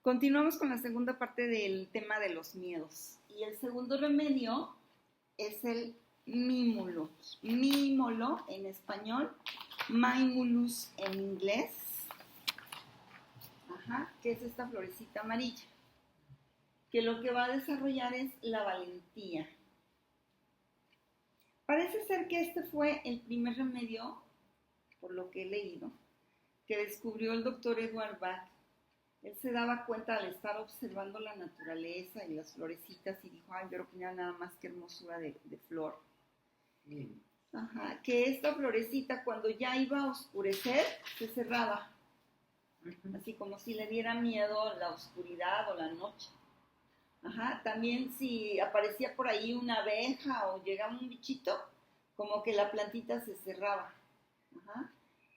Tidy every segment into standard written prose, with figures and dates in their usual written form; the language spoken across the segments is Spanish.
Continuamos con la segunda parte del tema de los miedos. Y el segundo remedio es el mímulo. Mímulo en español, Mimulus en inglés. Que es esta florecita amarilla. Que lo que va a desarrollar es la valentía. Parece ser que este fue el primer remedio, por lo que he leído, que descubrió el doctor Edward Bach. Él se daba cuenta al estar observando la naturaleza y las florecitas y dijo, ay, pero mira nada más que hermosura de flor. Que esta florecita cuando ya iba a oscurecer se cerraba, así como si le diera miedo la oscuridad o la noche. También si aparecía por ahí una abeja o llegaba un bichito, como que la plantita se cerraba.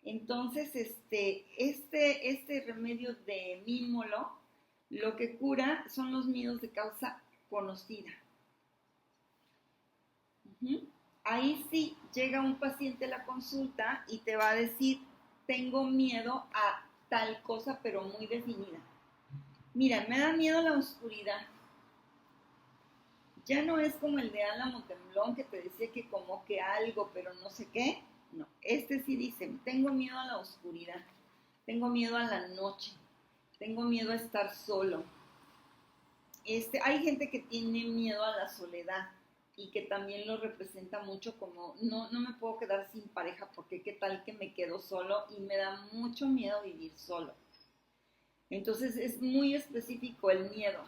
Entonces, este remedio de mímulo, lo que cura son los miedos de causa conocida. Ahí sí llega un paciente a la consulta y te va a decir, tengo miedo a tal cosa, pero muy definida. Mira, me da miedo la oscuridad. Ya no es como el de Álamo Temblón que te decía que como que algo, pero no sé qué. No, este sí dice, tengo miedo a la oscuridad, tengo miedo a la noche, tengo miedo a estar solo. Hay gente que tiene miedo a la soledad y que también lo representa mucho como, no me puedo quedar sin pareja porque qué tal que me quedo solo y me da mucho miedo vivir solo. Entonces es muy específico el miedo.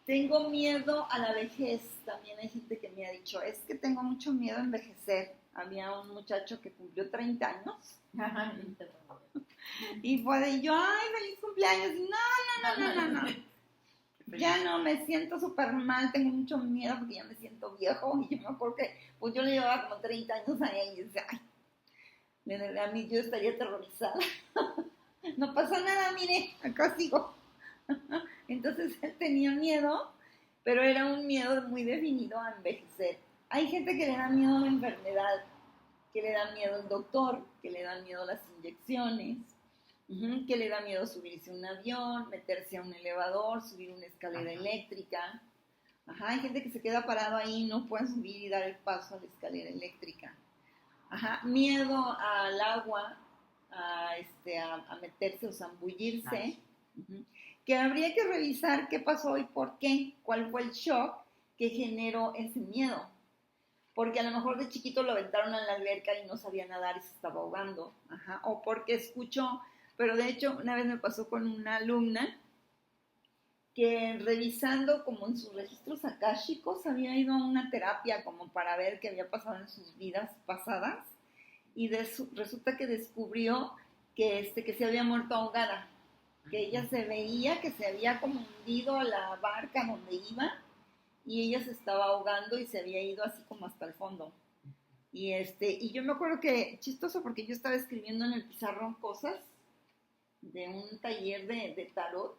Tengo miedo a la vejez, también hay gente que me ha dicho, es que tengo mucho miedo a envejecer. Había un muchacho que cumplió 30 años y fue de yo, ay, feliz cumpleaños, y no. Ya no, me siento súper mal, tengo mucho miedo porque ya me siento viejo. Y yo me acuerdo que pues yo le llevaba como 30 años a él y decía, ay, a mí yo estaría aterrorizada. No pasa nada, mire, acá sigo. Entonces él tenía miedo, pero era un miedo muy definido a envejecer. Hay gente que le da miedo a la enfermedad, que le da miedo al doctor, que le da miedo a las inyecciones, que le da miedo subirse a un avión, meterse a un elevador, subir una escalera eléctrica. Hay gente que se queda parado ahí y no puede subir y dar el paso a la escalera eléctrica. Miedo al agua, a meterse o zambullirse. Que habría que revisar qué pasó y por qué, cuál fue el shock que generó ese miedo. Porque a lo mejor de chiquito lo aventaron a la alberca y no sabía nadar y se estaba ahogando. O porque escuchó, pero de hecho una vez me pasó con una alumna que revisando como en sus registros akáshicos había ido a una terapia como para ver qué había pasado en sus vidas pasadas y resulta que descubrió que se había muerto ahogada. Que ella se veía que se había como hundido a la barca donde iba y ella se estaba ahogando y se había ido así como hasta el fondo. Y yo me acuerdo que, chistoso, porque yo estaba escribiendo en el pizarrón cosas de un taller de tarot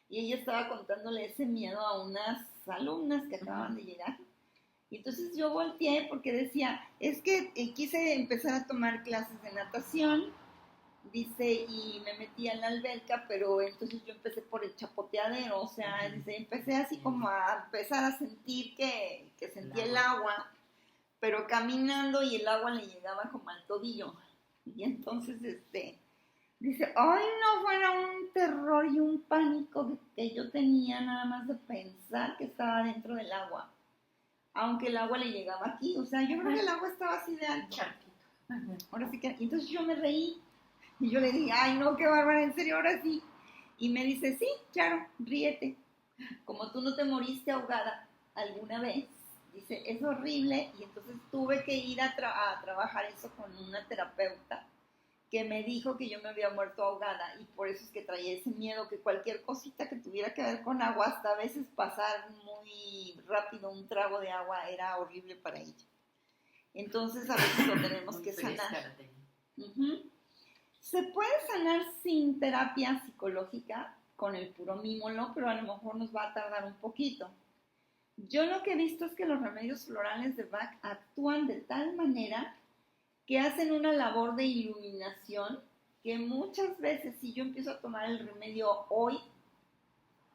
y ella estaba contándole ese miedo a unas alumnas que acababan de llegar. Y entonces yo volteé porque decía, es que quise empezar a tomar clases de natación, dice, y me metí en la alberca, pero entonces yo empecé por el chapoteadero, o sea, dice, empecé así como a empezar a sentir que sentía el agua, pero caminando y el agua le llegaba como al tobillo. Y entonces, dice, ay, no, fuera un terror y un pánico que yo tenía nada más de pensar que estaba dentro del agua. Aunque el agua le llegaba aquí, o sea, yo creo que el agua estaba así de ancho. Ahora sí que, entonces yo me reí. Y yo le dije, ay, no, qué bárbara, en serio, ahora sí. Y me dice, sí, claro, ríete. Como tú no te moriste ahogada alguna vez, dice, es horrible. Y entonces tuve que ir a trabajar eso con una terapeuta que me dijo que yo me había muerto ahogada. Y por eso es que traía ese miedo, que cualquier cosita que tuviera que ver con agua, hasta a veces pasar muy rápido un trago de agua era horrible para ella. Entonces a veces lo tenemos que sanar. Se puede sanar sin terapia psicológica con el puro mímulo, pero a lo mejor nos va a tardar un poquito. Yo lo que he visto es que los remedios florales de Bach actúan de tal manera que hacen una labor de iluminación que muchas veces si yo empiezo a tomar el remedio hoy,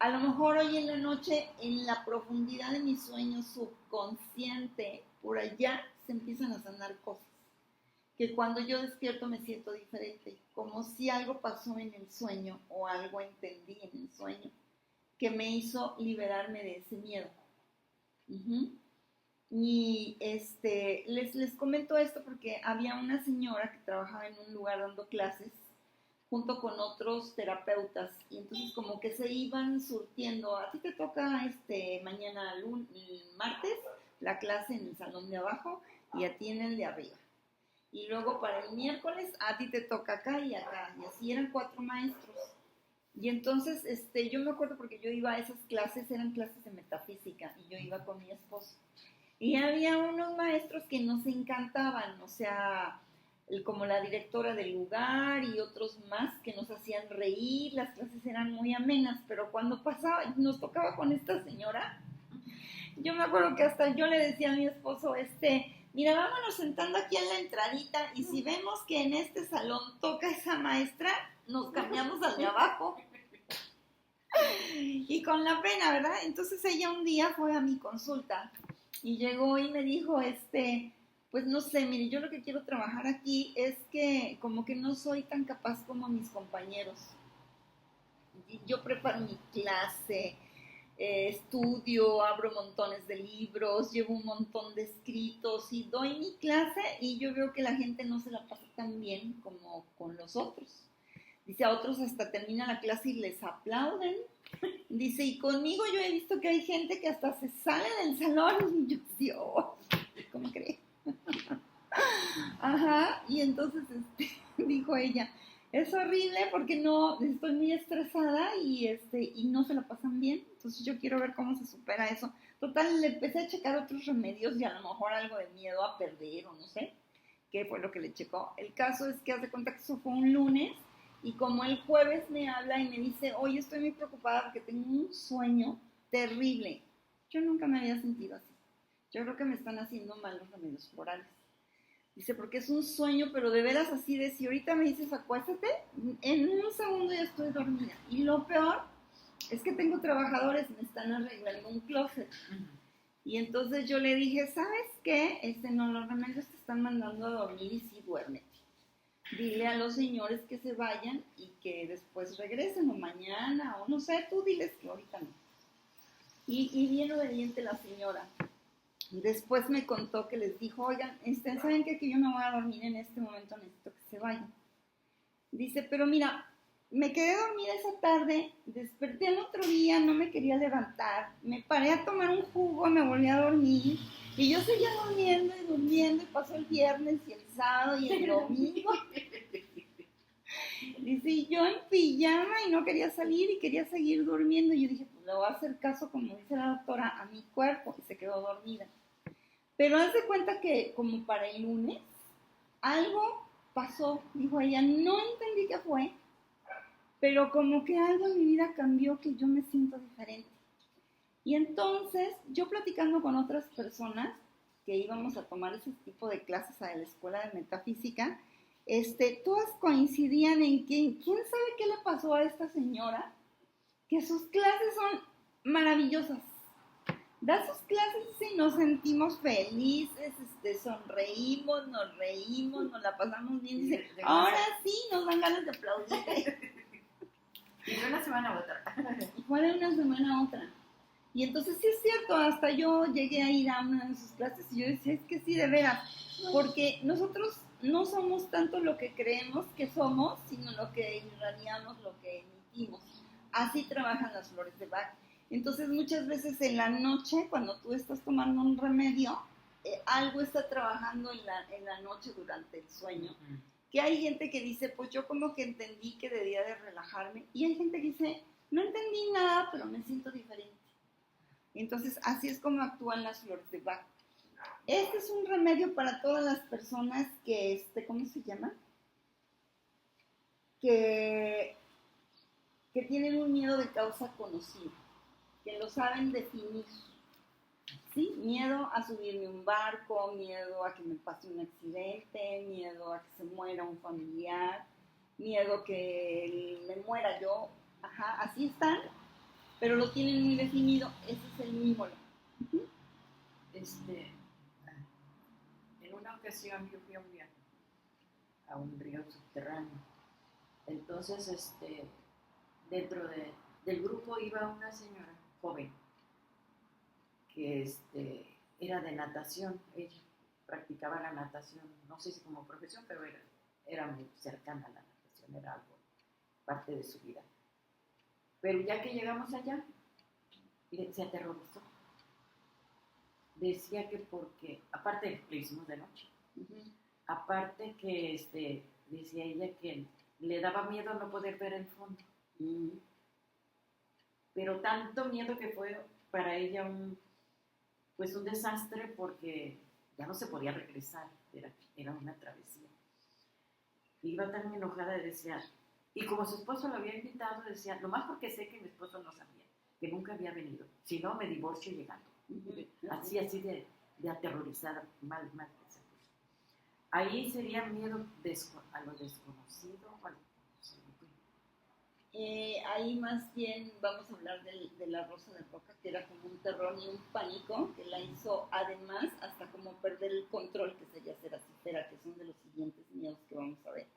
a lo mejor hoy en la noche, en la profundidad de mi sueño subconsciente, por allá se empiezan a sanar cosas. Que cuando yo despierto me siento diferente, como si algo pasó en el sueño o algo entendí en el sueño que me hizo liberarme de ese miedo. Uh-huh. Y les comento esto porque había una señora que trabajaba en un lugar dando clases junto con otros terapeutas y entonces como que se iban surtiendo. A ti te toca mañana martes la clase en el salón de abajo y a ti en el de arriba. Y luego para el miércoles a ti te toca acá y acá. Y así eran 4 maestros. Y entonces yo me acuerdo porque yo iba a esas clases, eran clases de metafísica y yo iba con mi esposo. Y había unos maestros que nos encantaban, o sea, como la directora del lugar y otros más que nos hacían reír, las clases eran muy amenas, pero cuando nos tocaba con esta señora, yo me acuerdo que hasta yo le decía a mi esposo, mira, vámonos sentando aquí en la entradita y si vemos que en este salón toca esa maestra, nos cambiamos al de abajo. Y con la pena, ¿verdad? Entonces ella un día fue a mi consulta y llegó y me dijo, pues no sé, mire, yo lo que quiero trabajar aquí es que como que no soy tan capaz como mis compañeros. Yo preparo mi clase, estudio, abro montones de libros, llevo un montón de escritos y doy mi clase y yo veo que la gente no se la pasa tan bien como con los otros. Dice, a otros hasta termina la clase y les aplauden. Dice, y conmigo yo he visto que hay gente que hasta se sale del salón. Y yo, Dios, ¿cómo crees? Ajá, y entonces dijo ella, es horrible porque no, estoy muy estresada y no se la pasan bien. Entonces yo quiero ver cómo se supera eso. Total, le empecé a checar otros remedios y a lo mejor algo de miedo a perder o no sé qué fue lo que le checó. El caso es que hace cuenta que eso fue un lunes y como el jueves me habla y me dice, oye, estoy muy preocupada porque tengo un sueño terrible. Yo nunca me había sentido así. Yo creo que me están haciendo mal los remedios florales. Dice, porque es un sueño, pero de veras así de si ahorita me dices acuéstate, en un segundo ya estoy dormida. Y lo peor es que tengo trabajadores, me están arreglando un closet. Y entonces yo le dije, ¿sabes qué? No, los remedios te están mandando a dormir y sí, duérmete. Dile a los señores que se vayan y que después regresen o mañana o no sé, tú diles que ahorita no. Y bien obediente la señora. Después me contó que les dijo, oigan, ¿saben qué? Que yo no voy a dormir en este momento, necesito que se vayan. Dice, pero mira, me quedé dormida esa tarde, desperté al otro día, no me quería levantar, me paré a tomar un jugo, me volví a dormir, y yo seguía durmiendo, y pasó el viernes y el sábado y el domingo. Dice, y yo en pijama y no quería salir y quería seguir durmiendo. Y yo dije, pues le voy a hacer caso, como dice la doctora, a mi cuerpo, y se quedó dormida. Pero haz de cuenta que como para el lunes, algo pasó, dijo ella, no entendí qué fue, pero como que algo en mi vida cambió, que yo me siento diferente. Y entonces, yo platicando con otras personas que íbamos a tomar ese tipo de clases a la escuela de metafísica, todas coincidían en que, ¿quién sabe qué le pasó a esta señora? Que sus clases son maravillosas. Da sus clases y nos sentimos felices, sonreímos, nos reímos, nos la pasamos bien. Dice, ahora sí nos dan ganas de aplaudir. Y fue una semana a otra. Y fue de una semana a otra. Y entonces sí es cierto, hasta yo llegué a ir a una de sus clases y yo decía, es que sí, de veras, porque nosotros no somos tanto lo que creemos que somos, sino lo que irradiamos, lo que emitimos. Así trabajan las flores de Bach. Entonces muchas veces en la noche, cuando tú estás tomando un remedio, algo está trabajando en la noche durante el sueño. Que hay gente que dice, pues yo como que entendí que debía de relajarme. Y hay gente que dice, no entendí nada, pero me siento diferente. Entonces así es como actúan las flores de Bach. Este es un remedio para todas las personas que, ¿cómo se llama? Que tienen un miedo de causa conocida, que lo saben definir. ¿Sí? Miedo a subirme a un barco, miedo a que me pase un accidente, miedo a que se muera un familiar, miedo a que me muera yo. Ajá, así están pero lo tienen muy definido. Ese es el mímolo. En una ocasión yo fui a un viaje a un río subterráneo. Entonces, dentro del grupo iba una señora joven que era de natación. Ella practicaba la natación, no sé si como profesión, pero era muy cercana a la natación, era algo, parte de su vida. Pero ya que llegamos allá, se aterrorizó. Decía que porque, aparte le hicimos de noche, aparte que decía ella que le daba miedo no poder ver el fondo. Pero tanto miedo que fue para ella un desastre, porque ya no se podía regresar, era una travesía. Iba tan enojada, decía, y como su esposo lo había invitado, decía, nomás porque sé que mi esposo no sabía, que nunca había venido, si no me divorcio llegando. Así de aterrorizada, mal que se puso. Ahí sería miedo a lo desconocido o a lo conocido. Ahí más bien vamos a hablar de la Rosa de Roca, que era como un terror y un pánico que la hizo además hasta como perder el control, que sería Seracifera, que son de los siguientes miedos que vamos a ver.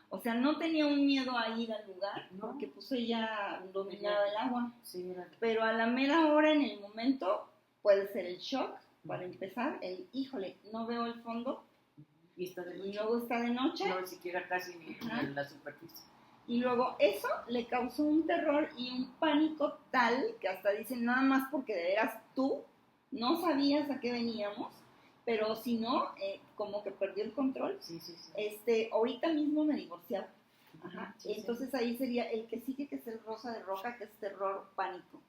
O sea, no tenía un miedo a ir al lugar, No, porque pues ella dominaba el agua. Sí, Pero a la mera hora, en el momento, puede ser el shock, para empezar, híjole, no veo el fondo, y luego está de noche. No, ni siquiera casi ni en la superficie. Y luego eso le causó un terror y un pánico tal que hasta dicen, nada más porque de veras tú no sabías a qué veníamos, pero si no, como que perdió el control. Sí. Ahorita mismo me divorciaba. Ajá. Sí, Entonces ahí sería el que sigue, que es el Rosa de Roca, que es terror, pánico.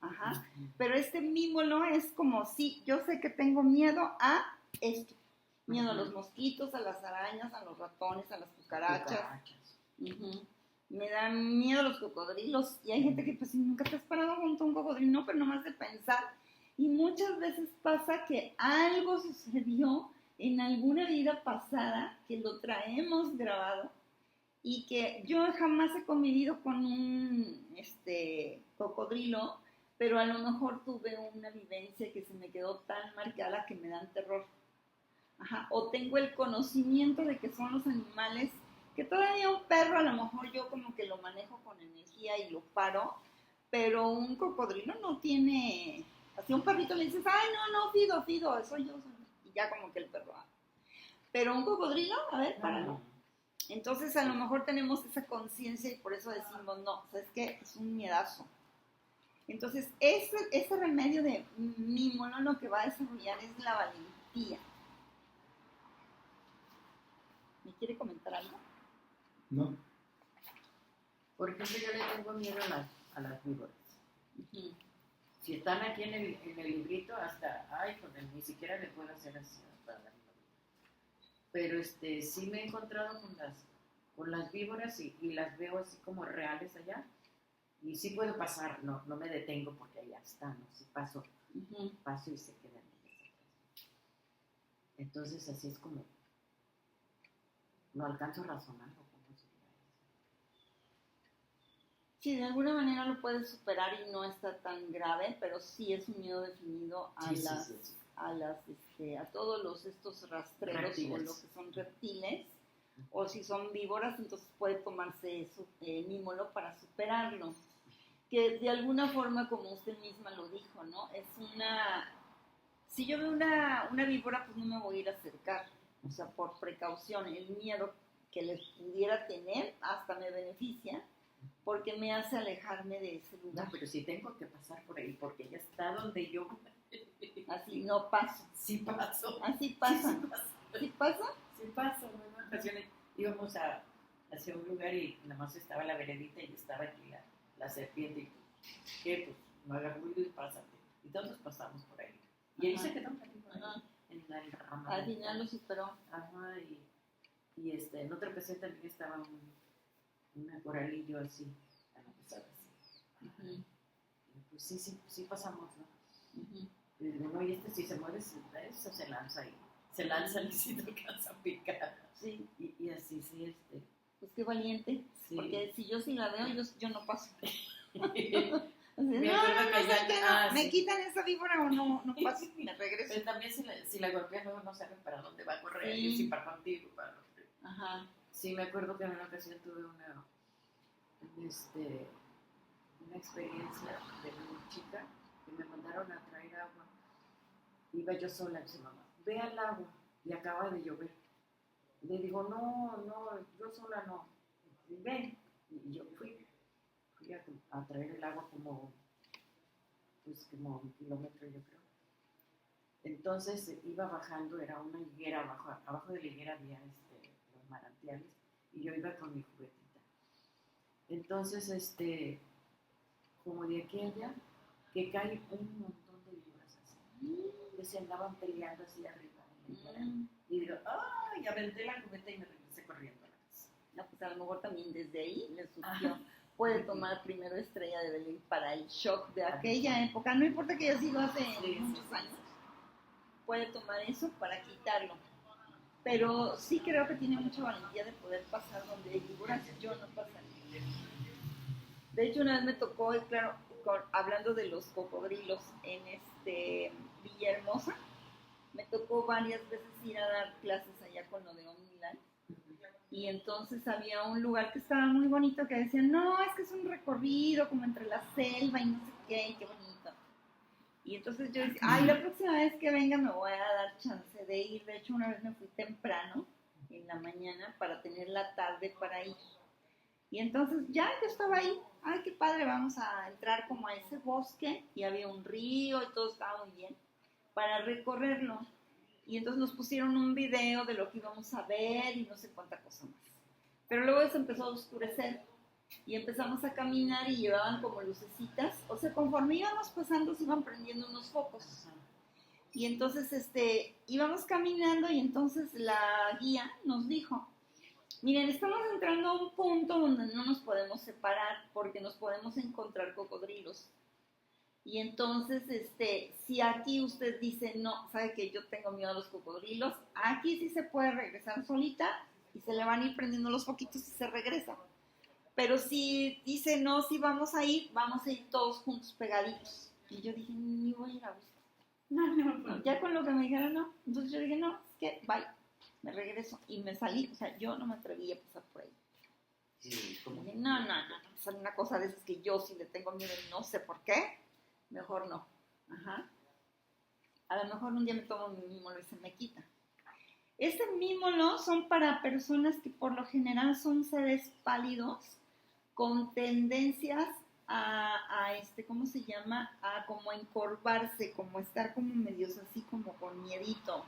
Ajá. Pero mímolo es como, sí, yo sé que tengo miedo a esto. Miedo a los mosquitos, a las arañas, a los ratones, a las cucarachas. Me dan miedo los cocodrilos. Y hay gente que pues nunca te has parado junto a un cocodrilo, pero nomás de pensar. Y muchas veces pasa que algo sucedió en alguna vida pasada que lo traemos grabado y que yo jamás he convivido con un cocodrilo, pero a lo mejor tuve una vivencia que se me quedó tan marcada que me dan terror. Ajá. O tengo el conocimiento de que son los animales que todavía un perro a lo mejor yo como que lo manejo con energía y lo paro, pero un cocodrilo no tiene. Así un perrito le dices, ay, no, Fido, soy yo. Y ya como que el perro. Pero un cocodrilo, a ver, páralo. Entonces a lo mejor tenemos esa conciencia y por eso decimos, no, ¿sabes qué? Es un miedazo. Entonces ese remedio de mímolo lo que va a desarrollar es la valentía. ¿Me quiere comentar algo? No. Por ejemplo, yo le tengo miedo a las víboras. Si están aquí en el librito, hasta, ni siquiera le puedo hacer así para darle la vida. Pero sí me he encontrado con las víboras y las veo así como reales allá. Y sí puedo pasar, no me detengo porque allá están, ¿no? Sí paso y se quedan. Entonces así es como, no alcanzo a razonar. Sí, de alguna manera lo puedes superar y no está tan grave, pero sí es un miedo definido a a todos estos rastreros reptiles, o lo que son reptiles, o si son víboras, entonces puede tomarse eso, mímolo para superarlo. Que de alguna forma, como usted misma lo dijo, ¿no? Si yo veo una víbora, pues no me voy a ir a acercar, o sea, por precaución, el miedo que les pudiera tener hasta me beneficia, porque me hace alejarme de ese lugar. No, pero si tengo que pasar por ahí, porque ella está donde yo. Así no paso. Sí paso. Así pasa. ¿Sí pasa? Sí paso. En una ocasión íbamos hacia un lugar y nada más estaba la veredita y estaba aquí la serpiente. Y ¿qué? Pues no hagas ruido y pásate. Y todos pasamos por ahí. Y ahí se quedó en la rama. Al final lo superó. Ajá, y en otra ocasión también estaba una coralillo así, a la pesada así. Pues sí pasamos, ¿no? Y bueno, y si se mueve, se lanza ahí. Se lanza y si no alcanza a picar. Sí. Y así, sí, Pues qué valiente, sí. Porque si yo sí la veo, yo no paso. Así, Me no, acuerdo no, que no, ya- ¿sabes qué? ah, No, me sí. quitan esa víbora o no paso, me regreso. Pero también si la golpeas luego no saben para dónde va a correr, Sí. y si para contigo, para dónde. Ajá. Sí, me acuerdo que en una ocasión tuve una experiencia de una chica que me mandaron a traer agua. Iba yo sola, dice mamá, ve al agua y acaba de llover. Le digo, no, yo sola no. Y ven. Y yo fui a traer el agua como un kilómetro, yo creo. Entonces iba bajando, era una higuera, abajo de la higuera había los manantiales, y yo iba con mi juguetita. Entonces, como de aquí a allá, que cae un montón de víboras así, que se andaban peleando así arriba en la higuera. Y digo, ¡ay! Aventé la cubeta y me regresé corriendo a la casa. No, pues a lo mejor también desde ahí le surgió. Ajá. Puede tomar primero Estrella de Belén para el shock de aquella época, no importa que haya sido hace muchos años, puede tomar eso para quitarlo. Pero sí creo que tiene mucha valentía de poder pasar donde hay víboras, yo no pasaría. De hecho, una vez me tocó, claro, hablando de los cocodrilos en Villahermosa, me tocó varias veces ir a dar clases allá con lo de Omniland. Y entonces había un lugar que estaba muy bonito que decían, no, es que es un recorrido como entre la selva y no sé qué, y qué bonito. Y entonces yo decía, ay, la próxima vez que venga me voy a dar chance de ir. De hecho, una vez me fui temprano en la mañana para tener la tarde para ir. Y entonces ya yo estaba ahí, ay, qué padre, vamos a entrar como a ese bosque y había un río y todo estaba muy bien para recorrerlo. Y entonces nos pusieron un video de lo que íbamos a ver y no sé cuánta cosa más. Pero luego se empezó a oscurecer y empezamos a caminar y llevaban como lucecitas. O sea, conforme íbamos pasando se iban prendiendo unos focos. Y entonces íbamos caminando y entonces la guía nos dijo, miren, estamos entrando a un punto donde no nos podemos separar porque nos podemos encontrar cocodrilos. Y entonces, si aquí usted dice, no, sabe que yo tengo miedo a los cocodrilos, aquí sí se puede regresar solita y se le van a ir prendiendo los foquitos y se regresa. Pero si dice, no, si vamos a ir todos juntos pegaditos. Y yo dije, ni voy a ir a buscar. No, ya con lo que me dijeron, no. Entonces yo dije, no, es que, bye, me regreso. Y me salí, o sea, yo no me atreví a pasar por ahí. Sí, como Dije, no, es una cosa de esas que yo sí le tengo miedo y no sé por qué. Mejor no. Ajá. A lo mejor un día me tomo mi mímolo y se me quita. Mímolo son para personas que por lo general son seres pálidos con tendencias ¿cómo se llama? A como encorvarse, como estar como medios así como con miedito.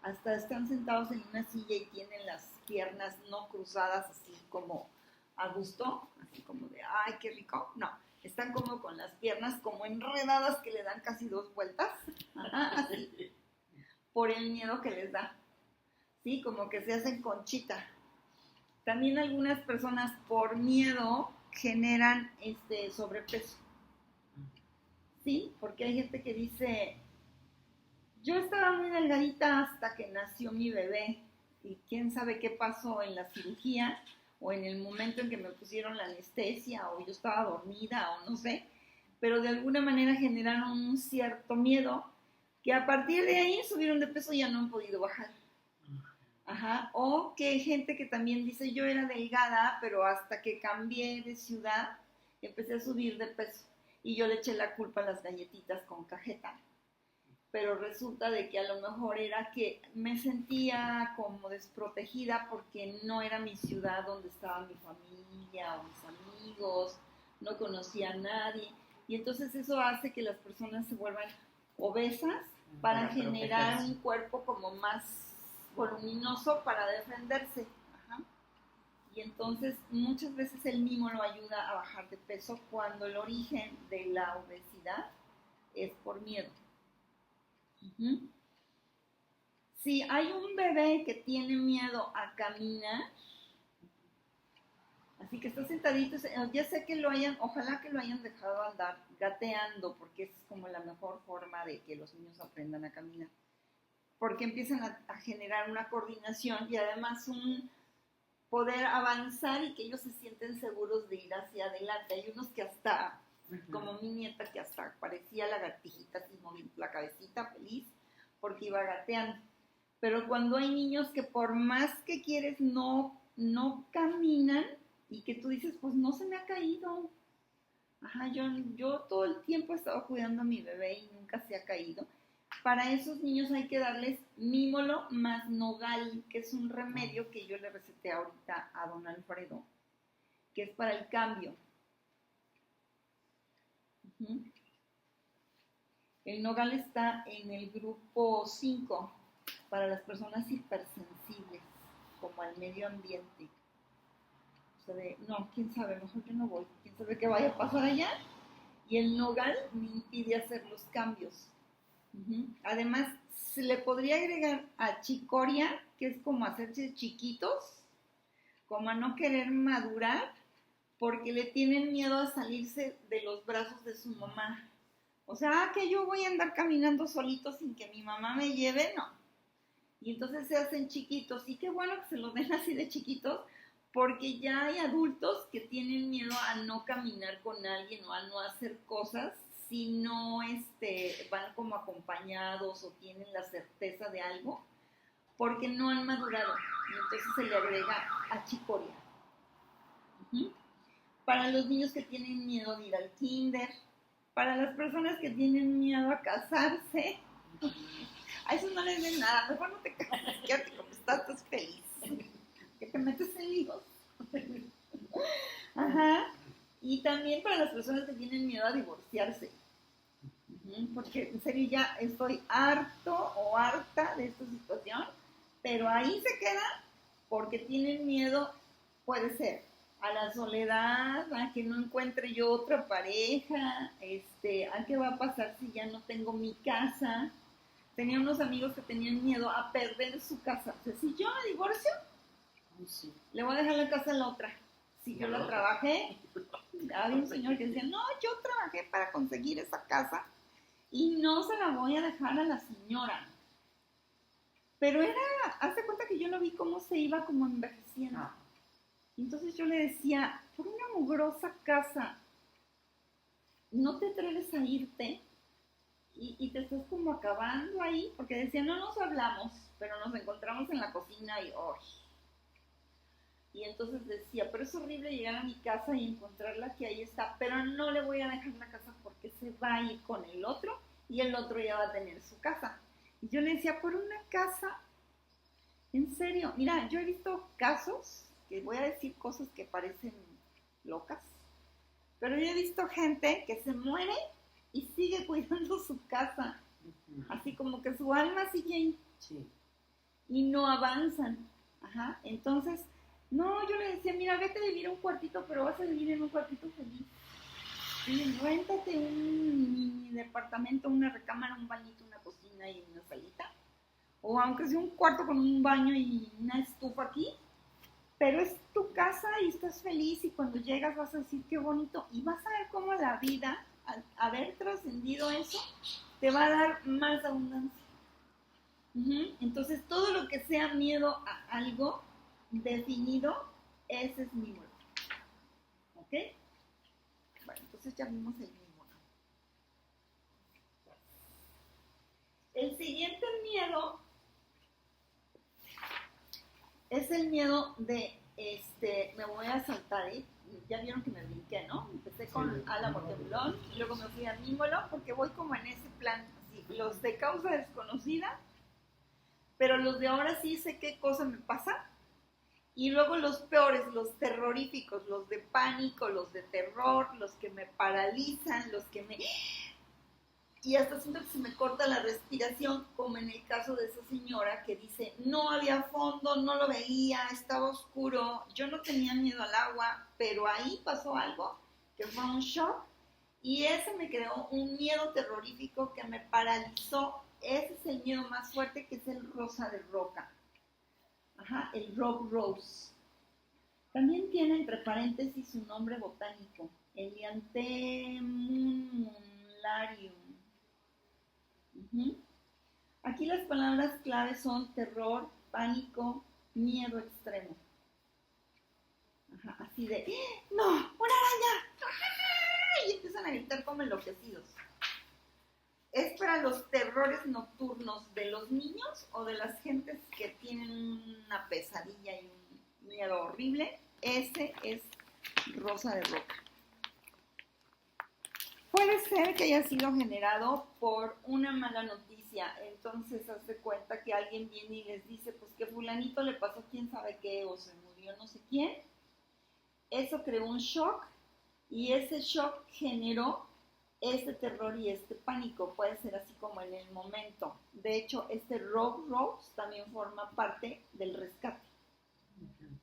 Hasta están sentados en una silla y tienen las piernas no cruzadas así como a gusto, así como de, ay, qué rico. No. Están como con las piernas como enredadas que le dan casi 2 vueltas, así, por el miedo que les da, ¿sí? Como que se hacen conchita. También algunas personas por miedo generan sobrepeso, ¿sí? Porque hay gente que dice, yo estaba muy delgadita hasta que nació mi bebé y quién sabe qué pasó en la cirugía, o en el momento en que me pusieron la anestesia, o yo estaba dormida, o no sé, pero de alguna manera generaron un cierto miedo, que a partir de ahí subieron de peso y ya no han podido bajar. Ajá. O que hay gente que también dice, yo era delgada, pero hasta que cambié de ciudad, empecé a subir de peso, y yo le eché la culpa a las galletitas con cajeta. Pero resulta de que a lo mejor era que me sentía como desprotegida porque no era mi ciudad donde estaba mi familia o mis amigos, no conocía a nadie. Y entonces eso hace que las personas se vuelvan obesas para generar un cuerpo como más voluminoso para defenderse. Ajá. Y entonces muchas veces el mímolo ayuda a bajar de peso cuando el origen de la obesidad es por miedo. Uh-huh. Si hay un bebé que tiene miedo a caminar, así que está sentadito, ya sé que ojalá que lo hayan dejado andar gateando, porque es como la mejor forma de que los niños aprendan a caminar, porque empiezan a generar una coordinación y además un poder avanzar y que ellos se sienten seguros de ir hacia adelante. Hay unos que hasta como mi nieta que hasta parecía lagartijita así moviendo la cabecita feliz porque iba gateando. Pero cuando hay niños que por más que quieres no caminan y que tú dices, pues no se me ha caído. Ajá, yo todo el tiempo he estado cuidando a mi bebé y nunca se ha caído. Para esos niños hay que darles mímolo más nogal, que es un remedio que yo le receté ahorita a don Alfredo, que es para el cambio. Uh-huh. El nogal está en el grupo 5 para las personas hipersensibles, como al medio ambiente. O sea, no, quién sabe, mejor yo no voy, quién sabe qué vaya a pasar allá. Y el nogal me impide hacer los cambios. Uh-huh. Además, se le podría agregar achicoria, que es como hacerse chiquitos, como a no querer madurar, porque le tienen miedo a salirse de los brazos de su mamá. O sea, que yo voy a andar caminando solito sin que mi mamá me lleve, no. Y entonces se hacen chiquitos. Y qué bueno que se los den así de chiquitos, porque ya hay adultos que tienen miedo a no caminar con alguien o a no hacer cosas si no van como acompañados o tienen la certeza de algo, porque no han madurado. Y entonces se le agrega achicoria. Uh-huh. Para los niños que tienen miedo de ir al kinder, para las personas que tienen miedo a casarse, a eso no les den nada, mejor no te cases, quédate como estás feliz, que te metes en líos. Ajá. Y también para las personas que tienen miedo a divorciarse, porque en serio ya estoy harto o harta de esta situación, pero ahí se queda porque tienen miedo, puede ser, a la soledad, a que no encuentre yo otra pareja, a qué va a pasar si ya no tengo mi casa. Tenía unos amigos que tenían miedo a perder su casa. O sea, si yo me divorcio, sí, le voy a dejar la casa a la otra. Si yo la trabajé, había un señor que decía, no, yo trabajé para conseguir esa casa y no se la voy a dejar a la señora. Pero hazte cuenta que yo lo vi cómo se iba como envejeciendo. Entonces yo le decía, por una mugrosa casa, ¿no te atreves a irte? Y te estás como acabando ahí, porque decía, no nos hablamos, pero nos encontramos en la cocina y ¡oh! Y entonces decía, pero es horrible llegar a mi casa y encontrarla que ahí está, pero no le voy a dejar la casa porque se va a ir con el otro y el otro ya va a tener su casa. Y yo le decía, por una casa, en serio, mira, yo he visto casos, que voy a decir cosas que parecen locas, pero yo he visto gente que se muere y sigue cuidando su casa, así como que su alma sigue ahí, sí, y no avanzan. Ajá. Entonces, no, yo le decía, mira, vete a vivir un cuartito, pero vas a vivir en un cuartito feliz. Y réntate un mini departamento, una recámara, un bañito, una cocina y una salita, o aunque sea un cuarto con un baño y una estufa aquí, pero es tu casa y estás feliz y cuando llegas vas a decir qué bonito y vas a ver cómo la vida, al haber trascendido eso, te va a dar más abundancia. Uh-huh. Entonces todo lo que sea miedo a algo definido, ese es mi muerte. ¿Ok? Bueno, entonces ya vimos el mismo, ¿no? El siguiente miedo es el miedo de, me voy a saltar, ¿eh? Ya vieron que me brinqué, ¿no? Empecé con Álamo Temblón y luego me fui a Mímolo porque voy como en ese plan, así, los de causa desconocida, pero los de ahora sí sé qué cosa me pasa. Y luego los peores, los terroríficos, los de pánico, los de terror, los que me paralizan, los que me... Y hasta siento que se me corta la respiración, como en el caso de esa señora que dice, no había fondo, no lo veía, estaba oscuro, yo no tenía miedo al agua, pero ahí pasó algo que fue un shock y ese me creó un miedo terrorífico que me paralizó. Ese es el miedo más fuerte, que es el rosa de roca. Ajá, el rock rose. También tiene entre paréntesis su nombre botánico, Elianthemum mularium. Uh-huh. Aquí las palabras claves son terror, pánico, miedo extremo. Ajá, así de, ¡no! ¡Una araña! Y empiezan a a gritar como enloquecidos. ¿Es para los terrores nocturnos de los niños o de las gentes que tienen una pesadilla y un miedo horrible? Ese es Rosa de Roca. Puede ser que haya sido generado por una mala noticia, entonces hace cuenta que alguien viene y les dice, pues que fulanito le pasó quién sabe qué o se murió no sé quién. Eso creó un shock y ese shock generó este terror y este pánico. Puede ser así como en el momento. De hecho, este Rogue Rose también forma parte del rescate.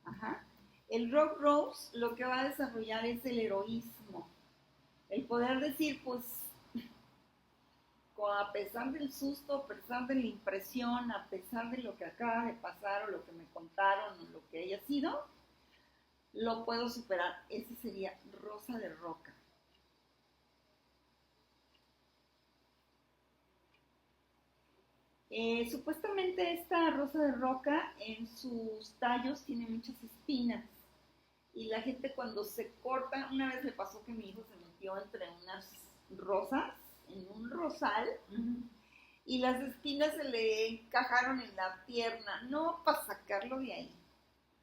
Ajá. El Rogue Rose lo que va a desarrollar es el heroísmo. El poder decir, pues, a pesar del susto, a pesar de la impresión, a pesar de lo que acaba de pasar o lo que me contaron o lo que haya sido, lo puedo superar. Ese sería Rosa de Roca. Supuestamente esta rosa de roca en sus tallos tiene muchas espinas y la gente cuando se corta, una vez le pasó que mi hijo se metió entre unas rosas, en un rosal, y las espinas se le encajaron en la pierna, no para sacarlo de ahí.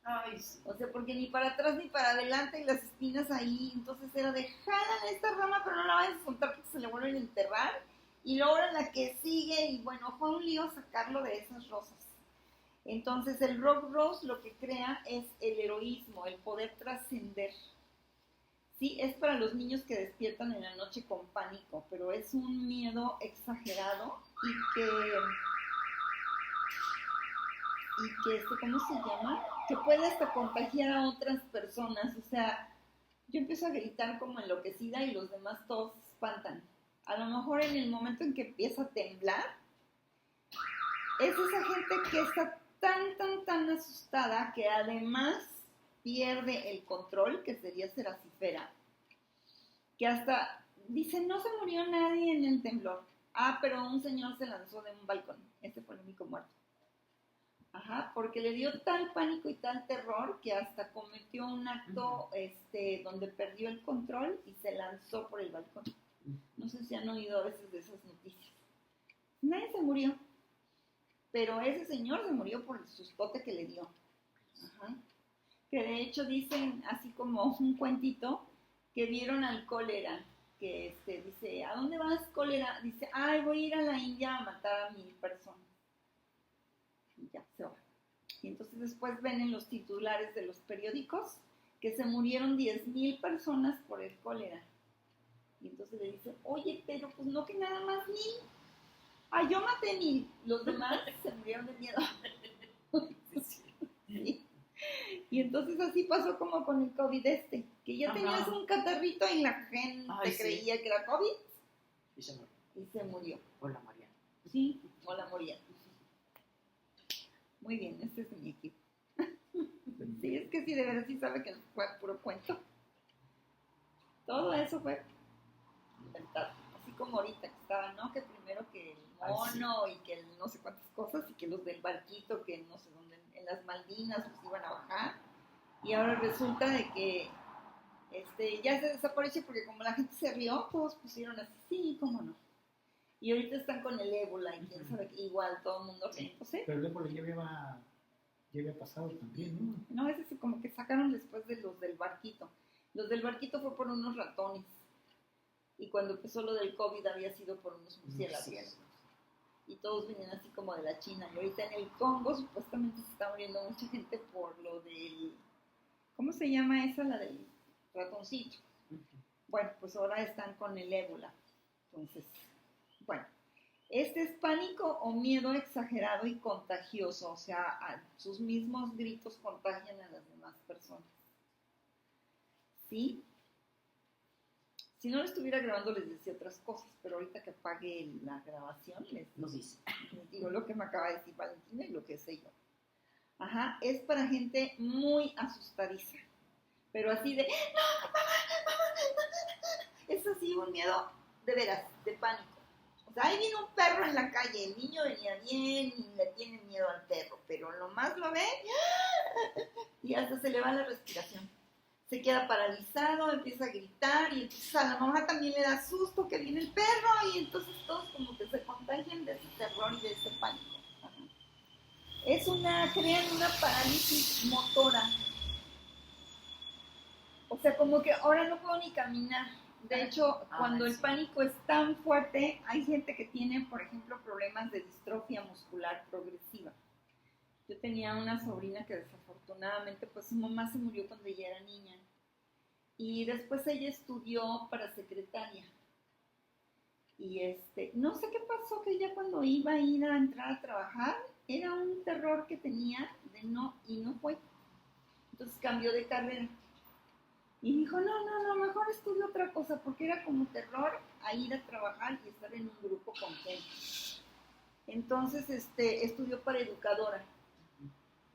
Ay, sí. O sea, porque ni para atrás ni para adelante y las espinas ahí, entonces era de jalan esta rama pero no la vayas a soltar porque se le vuelven a enterrar. Y luego era la que sigue, y bueno, fue un lío sacarlo de esas rosas. Entonces, el Rogue Rose lo que crea es el heroísmo, el poder trascender. Sí, es para los niños que despiertan en la noche con pánico, pero es un miedo exagerado ¿cómo se llama? Que puede hasta contagiar a otras personas. O sea, yo empiezo a gritar como enloquecida y los demás todos se espantan. A lo mejor en el momento en que empieza a temblar, es esa gente que está tan asustada que además pierde el control, que sería Seracifera, que hasta dice, no se murió nadie en el temblor. Ah, pero un señor se lanzó de un balcón. Ese fue el único muerto. Ajá, porque le dio tal pánico y tal terror que hasta cometió un acto donde perdió el control y se lanzó por el balcón. No sé si han oído a veces de esas noticias. Nadie se murió, pero ese señor se murió por el sustote que le dio. Ajá. Que de hecho dicen, así como un cuentito, que vieron al cólera, que dice, ¿a dónde vas, cólera? Dice, ay, voy a ir a la India a matar a 1000 personas. Y ya, se va. Y entonces después ven en los titulares de los periódicos que se murieron 10,000 personas por el cólera. Y entonces le dicen, oye, pero pues no que nada más 1000. Ah, yo maté 1000. Los demás se murieron de miedo. Sí. Y entonces así pasó como con el COVID que ya tenías un catarrito y la gente creía que era COVID. Y se murió. Y se murió. O la Mariana. Sí, o la morían. Muy bien, este es mi equipo. Sí, es que sí, de verdad sí sabe que fue puro cuento. Todo eso fue inventado. Así como ahorita que estaba, ¿no? Que primero que el mono y que el no sé cuántas cosas y que los del barquito que no sé dónde, en las Malvinas pues iban a bajar. Y ahora resulta de que ya se desapareció porque como la gente se rió, todos pusieron así, sí, cómo no. Y ahorita están con el ébola y quién sabe, igual todo el mundo riéndose. Pero el ébola ya había pasado también, ¿no? No, ese como que sacaron después de los del barquito. Los del barquito fue por unos ratones. Y cuando empezó lo del COVID había sido por unos murciélagos. Y todos venían así como de la China. Y ahorita en el Congo supuestamente se está muriendo mucha gente por lo del... ¿Cómo se llama esa? La del ratoncito. Bueno, pues ahora están con el ébola. Entonces, bueno. Este es pánico o miedo exagerado y contagioso. O sea, sus mismos gritos contagian a las demás personas. ¿Sí? Si no lo estuviera grabando les decía otras cosas, pero ahorita que apague la grabación les digo lo que me acaba de decir Valentina y lo que sé yo. Ajá, es para gente muy asustadiza, pero así de, no, mamá, es así un miedo de veras, de pánico. O sea, ahí viene un perro en la calle, el niño venía bien y le tiene miedo al perro, pero nomás lo ve y hasta se le va la respiración. se queda paralizado, empieza a gritar y entonces a la mamá también le da susto que viene el perro y entonces todos como que se contagian de ese terror y de ese pánico. Ajá. Crean una parálisis motora. O sea, como que ahora no puedo ni caminar. De hecho, cuando el pánico es tan fuerte, hay gente que tiene, por ejemplo, problemas de distrofia muscular progresiva. Yo tenía una sobrina que desafortunadamente, pues su mamá se murió cuando ella era niña. Y después ella estudió para secretaria. Y no sé qué pasó, que ella cuando iba a ir a entrar a trabajar, era un terror que tenía y no fue. Entonces cambió de carrera. Y dijo, no, mejor estudio otra cosa, porque era como terror a ir a trabajar y estar en un grupo con gente. Entonces estudió para educadora.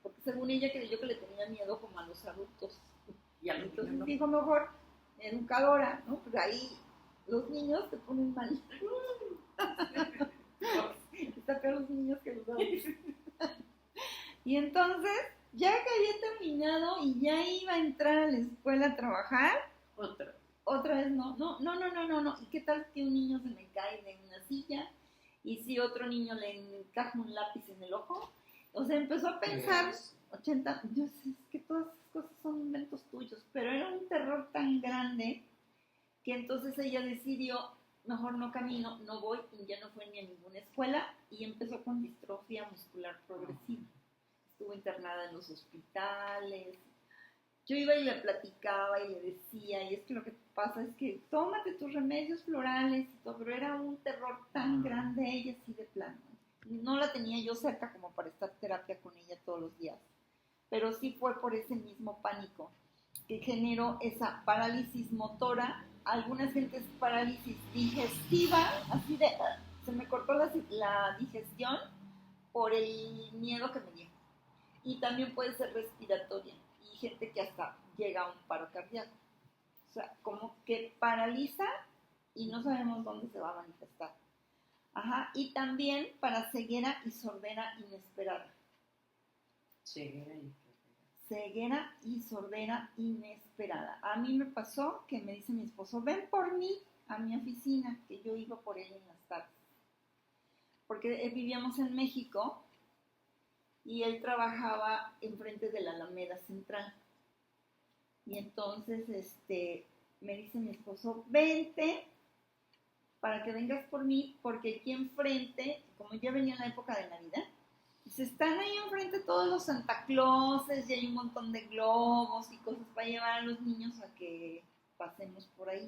Porque según ella creyó que le tenía miedo como a los adultos. Y a los Entonces niños, dijo, mejor educadora, ¿no? Porque ahí los niños te ponen mal. Está peor los niños que los adultos. Y entonces, ya que había terminado y ya iba a entrar a la escuela a trabajar, otra vez no. ¿Y qué tal que un niño se me cae de una silla? Y si otro niño le encaja un lápiz en el ojo. O sea, empezó a pensar, 80, yo sé, es que todas esas cosas son inventos tuyos, pero era un terror tan grande que entonces ella decidió, mejor no camino, no voy, y ya no fue ni a ninguna escuela, y empezó con distrofia muscular progresiva. Estuvo internada en los hospitales. Yo iba y le platicaba y le decía, y es que lo que pasa es que tómate tus remedios florales y todo, pero era un terror tan grande ella así de plano. No la tenía yo cerca como para estar terapia con ella todos los días, pero sí fue por ese mismo pánico que generó esa parálisis motora. Algunas gentes parálisis digestiva, así de, se me cortó la digestión por el miedo que me dio. Y también puede ser respiratoria y gente que hasta llega a un paro cardíaco. O sea, como que paraliza y no sabemos dónde se va a manifestar. Ajá, y también para ceguera y sordera inesperada. Ceguera y sordera inesperada. A mí me pasó que me dice mi esposo, ven por mí a mi oficina, que yo iba por él en las tardes. Porque vivíamos en México y él trabajaba enfrente de la Alameda Central. Y entonces me dice mi esposo, vente para que vengas por mí, porque aquí enfrente, como ya venía la época de Navidad, pues están ahí enfrente todos los Santa Clauses y hay un montón de globos y cosas para llevar a los niños a que pasemos por ahí.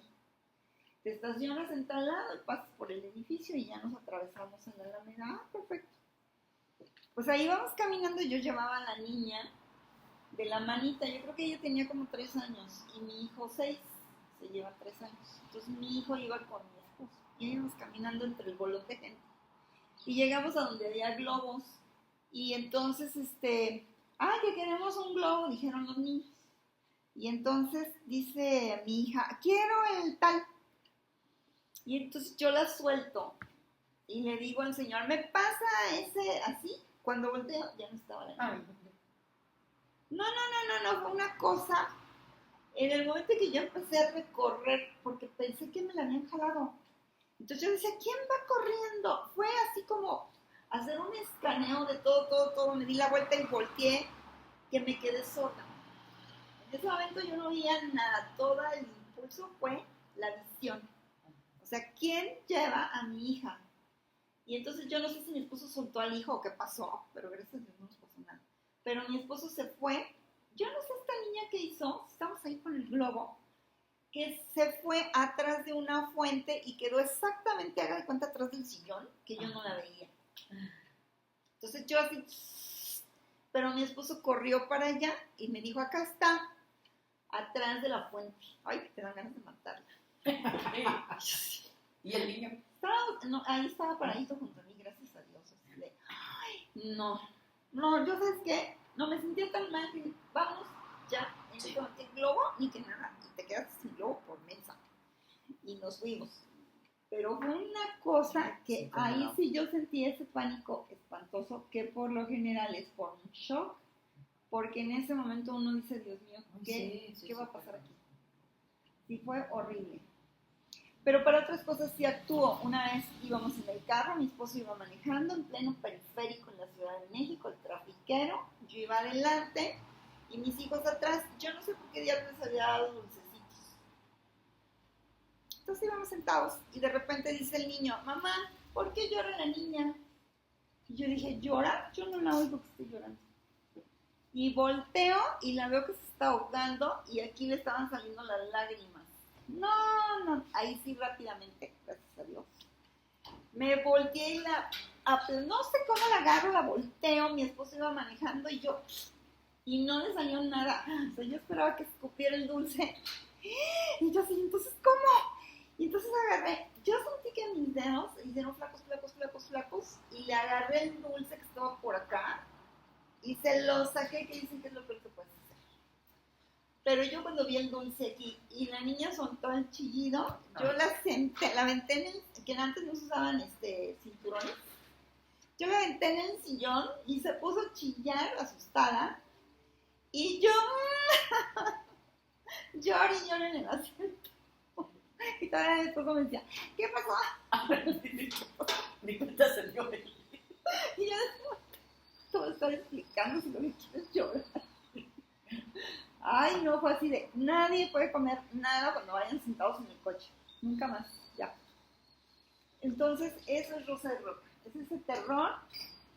Te estacionas en tal lado y pasas por el edificio y ya nos atravesamos en la Alameda. Ah, perfecto. Pues ahí vamos caminando y yo llevaba a la niña de la manita. Yo creo que ella tenía como 3 años y mi hijo 6, se lleva 3 años. Entonces mi hijo iba con mi esposo y íbamos caminando entre el bolón de gente. Y llegamos a donde había globos y entonces, que queremos un globo, dijeron los niños. Y entonces dice mi hija, quiero el tal. Y entonces yo la suelto y le digo al señor, ¿me pasa ese así? Cuando volteo, ya no estaba la niña. No, fue una cosa. En el momento que yo empecé a recorrer, porque pensé que me la habían jalado. Entonces yo decía, ¿quién va corriendo? Fue así como hacer un escaneo de todo. Me di la vuelta y volteé, que me quedé sorda. En ese momento yo no veía nada. Todo el impulso fue la visión. O sea, ¿quién lleva a mi hija? Y entonces yo no sé si mi esposo soltó al hijo o qué pasó, pero gracias a Dios no nos pasó nada. Pero mi esposo se fue. Yo no sé esta niña qué hizo, estamos ahí con el globo, que se fue atrás de una fuente y quedó exactamente, haga de cuenta, atrás del sillón, que yo no la veía. Entonces yo así, pero mi esposo corrió para allá y me dijo, acá está, atrás de la fuente. Ay, te dan ganas de matarla. ¿Y el niño? Ahí estaba paradito junto a mí, gracias a Dios. No, yo sabes qué, no me sentía tan mal, vamos, ya, en el globo, ni que nada, y te quedas sin globo por mensa. Y nos fuimos. Pero fue una cosa que ahí sí yo sentí ese pánico espantoso, que por lo general es por un shock porque en ese momento uno dice, Dios mío, Sí, ¿qué va a pasar aquí? Sí, fue horrible. Pero para otras cosas sí actuó. Una vez íbamos en el carro, mi esposo iba manejando en pleno periférico en la Ciudad de México, el trafiquero, yo iba adelante y mis hijos atrás. Yo no sé por qué diablos les había dado dulcecitos. Entonces íbamos sentados y de repente dice el niño, mamá, ¿por qué llora la niña? Y yo dije, ¿llora? Yo no la oigo que esté llorando. Y volteo y la veo que se está ahogando y aquí le estaban saliendo las lágrimas. No, ahí sí rápidamente, gracias a Dios. Me volteé y no sé cómo la agarro, la volteo, mi esposo iba manejando y no le salió nada. O sea, yo esperaba que escupiera el dulce. Y yo así, entonces, ¿cómo? Y entonces agarré, yo sentí que mis dedos se hicieron flacos, y le agarré el dulce que estaba por acá y se lo saqué, que dicen que es lo peor que puedes hacer. Pero yo cuando vi el dulce aquí y la niña soltó el chillido, yo la aventé que antes no se usaban cinturones, yo la aventé en el sillón y se puso a chillar asustada y yo lloré en el asiento. Y todavía mi esposo me decía, ¿qué pasó? Ni cuenta se dio. Y yo te voy a estar explicando si lo que quieres llorar. Ay, no, fue así de, nadie puede comer nada cuando vayan sentados en el coche. Nunca más, ya. Entonces, eso es Rosa de Roca. Es ese terror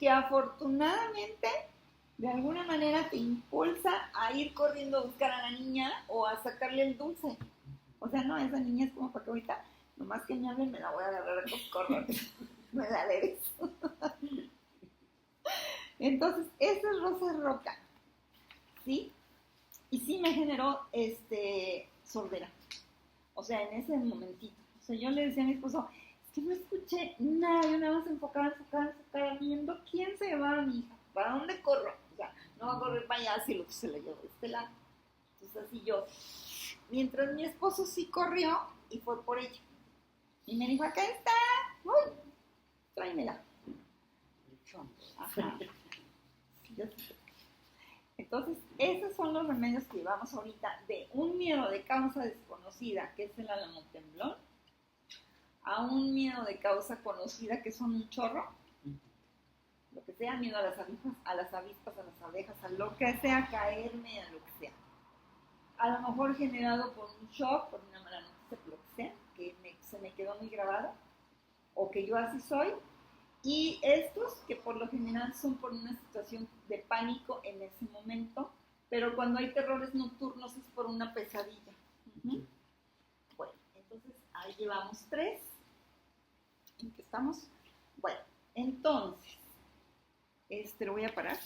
que afortunadamente, de alguna manera, te impulsa a ir corriendo a buscar a la niña o a sacarle el dulce. O sea, no, esa niña es como para que ahorita, nomás que me hablen, me la voy a agarrar a coscorrones. Me la debes. Entonces, eso es Rosa de Roca. ¿Sí? Y sí me generó sordera. O sea, en ese momentito. O sea, yo le decía a mi esposo, es que no escuché nada, yo nada más enfocada, viendo quién se llevaba a mi hija, para dónde corro. O sea, no va a correr para allá si lo que se le llevó de este lado. Entonces así yo, mientras mi esposo sí corrió y fue por ella. Y me dijo, acá está, uy, tráemela. Ajá. Yo sí. Entonces, esos son los remedios que llevamos ahorita de un miedo de causa desconocida, que es el alamotemblón, a un miedo de causa conocida, que son un chorro, lo que sea, miedo a las avispas, a las abejas, a lo que sea, caerme, a lo que sea. A lo mejor generado por un shock, por una mala noticia, por lo que sea, que se me quedó muy grabado, o que yo así soy. Y estos que por lo general son por una situación de pánico en ese momento, pero cuando hay terrores nocturnos es por una pesadilla. Bueno, entonces ahí llevamos 3. ¿En qué estamos? Bueno, entonces, lo voy a parar.